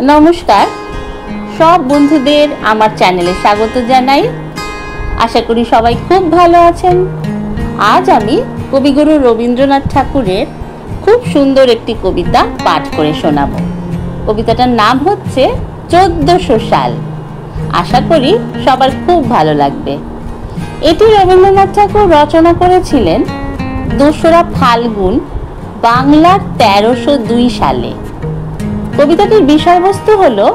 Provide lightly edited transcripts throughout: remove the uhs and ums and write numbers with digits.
নমস্কার, সব বন্ধুদের আমার চ্যানেলে স্বাগত জানাই। আশা করি সবাই খুব ভালো আছেন। আজ আমি কবিগুরু রবীন্দ্রনাথ ঠাকুরের খুব সুন্দর একটি কবিতা পাঠ করে শোনাব। কবিতাটার নাম হচ্ছে 1400 সাল। আশা করি সবার খুব ভালো লাগবে। এটি রবীন্দ্রনাথ ঠাকুর রচনা করেছিলেন 2রা ফাল্গুন বাংলার 1302 সালে। কবিতাটির বিষয়বস্তু হলো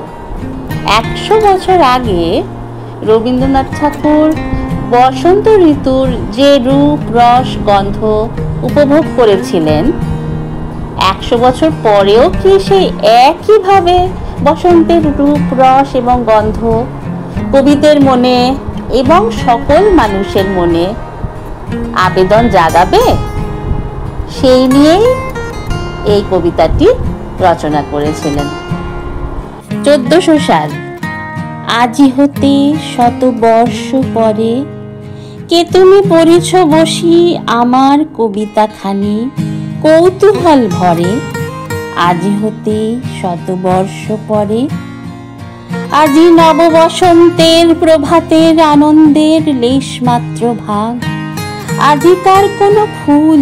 100 বছর আগে রবীন্দ্রনাথ ঠাকুর বসন্ত ঋতুর যে রূপ রস গন্ধ উপভোগ করেছিলেন, 100 বছর পরেও কি সেই একইভাবে বসন্তের রূপ রস এবং গন্ধ কবিদের মনে এবং সকল মানুষের মনে আবেদন জাগাবে, সেই নিয়েই এই কবিতাটি রচনা করেছিলেন। 1400 সাল। আজি হতে 100 বর্ষ পরে কে তুমি পড়িছ বসি আমার কবিতা খানি কৌতূহল ভরে। আজি হতে 100 বর্ষ পরে, আজি নব বসন্তের প্রভাতের আনন্দের লেশ মাত্র ভাগ। আজিকার কোনো ফুল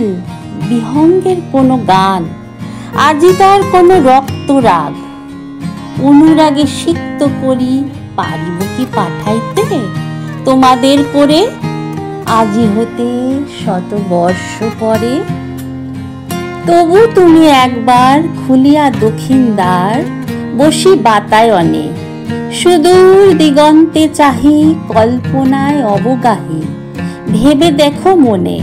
বিহঙ্গের কোনো গান, আজিকার কোনো রক্তরাগ অনুরাগে সিক্ত করি পারিব কি পাঠাইতে তোমাদের করে। আজি হতে 100 বর্ষ পরে, তবু তুমি একবার খুলিয়া দক্ষিণ দ্বার বসি বাতায়নে সুদূর দিগন্তে চাহি কল্পনায় অবগাহী ভেবে দেখো মনে।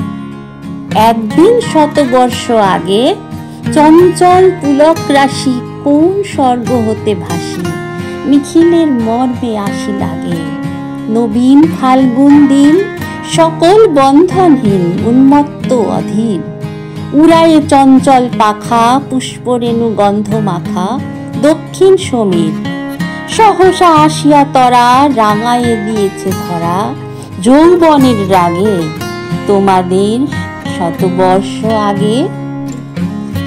একদিন 100 বর্ষ আগে চঞ্চল পুলক রাশি কোন স্বর্গ হতে ভাসি নিখিলের মর্মে আসি লাগে। নবীন ফাল্গুন দিন সকল বন্ধনহীন উন্মত্ত অধীর, উড়ায়ে চঞ্চল পাখা পুষ্পরেণু গন্ধ মাখা দক্ষিণ সমীর। সহসা আসিয়া তরা রাঙায়ে দিয়েছে ধরা যৌবনের রাগে তোমাদের 100 বর্ষ আগে।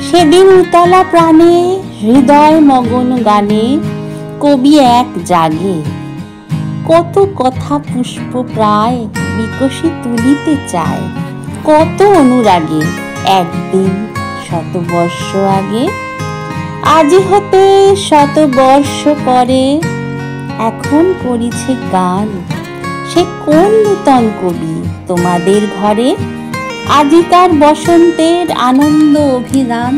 সেদিন উতলা প্রাণে হৃদয় মগন গানে কবি এক জাগে কত কথা পুষ্প প্রায় বিকশি তুলিতে চায় কত অনুরাগে একদিন 100 বর্ষ আগে। আজি হতে 100 বর্ষ পরে এখন করিছে গান সে কোন নূতন কবি তোমাদের ঘরে। আজিকার বসন্তের আনন্দ অভিধান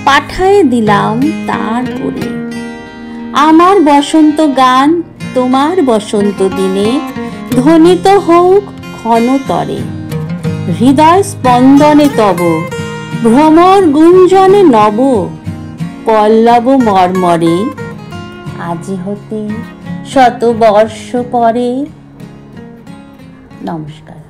পাঠায়ে দিলাম তার করে। আমার বসন্ত গান তোমার বসন্ত দিনে ধ্বনিত হোক ক্ষণতরে। হৃদয় স্পন্দনে তব ভ্রমর গুঞ্জনে নব পল্লব মর্মরে। আজি হতে 100 বর্ষ পরে। নমস্কার।